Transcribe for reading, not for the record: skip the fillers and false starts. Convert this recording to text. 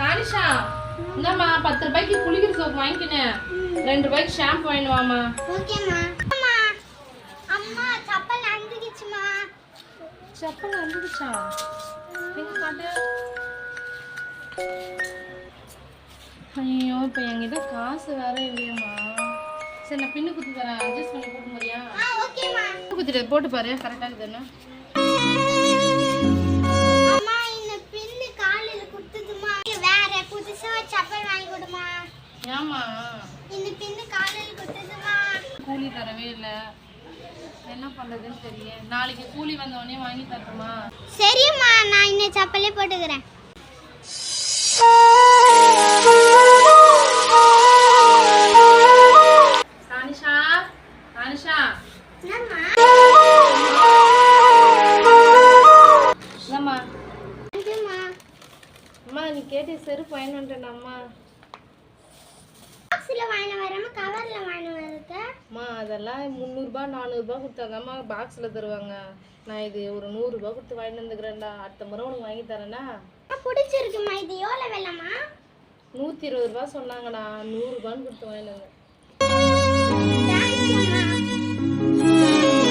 சானிஷா இந்தம்மா 10 ரூபாய்க்கு குளிக்கிற சோப் வாங்கிக்கினேன் 2 ரூபாய்க்கு ஷாம்பு வாங்கிட்டு வாமா. ஓகேம்மா. அம்மா அம்மா செப்பல் அந்துக்கிச்சுமா. செப்பல் அந்துக்கிச்சா? எங்க காட்டு. ஐயோ இப்போ என்கிட்ட காசு வேற இல்லையம்மா. சரி நான் பின்னு குத்தி தரேன், அட்ஜஸ்ட் பண்ணி போட்டு முடியா? ஓகேம்மா. குத்திட்டு போட்டு பாரு கரெக்டாக இருக்குதுன்னு. அம்மா இந்த பின்னு காலில் குத்துதுமா. வேற புதுசா செப்பல் வாங்கி கொடுமா. ஏமா இந்த பின்னு காலில் குத்துதுமா. கூலி தரவே இல்லை, என்ன பண்ணுறதுன்னு தெரியல. நாளைக்கு கூலி வந்தவொடனே வாங்கி தரட்டுமா? சரிம்மா, நான் இந்த செப்பலே போட்டுக்கிறேன். சானிஷா சானிஷா என்னம்மா? என்னம்மா? இதுமா அம்மா நீ கேட்டு செருப்பு வாங்கிட்டு வந்துட்டேன் அம்மா. பாக்ஸில் வாங்கின வராம கவரில் வாங்கின வரது. அம்மா அதெல்லாம் 300 400 கொடுத்தாதாம்மா பாக்ஸில் தருவாங்க. நான் இது ஒரு 100 ரூபாய் கொடுத்து வாங்கிட்டு வந்துக்கிறேன்டா. அடுத்த முறை உனக்கு வாங்கி தரேன்னா. பிடிச்சிருக்குமா? இது எவ்வளோ விலைம்மா? 120 ரூபா சொன்னாங்கடா, 100 ரூபான்னு கொடுத்து வாங்கிட்டு வந்தேன்.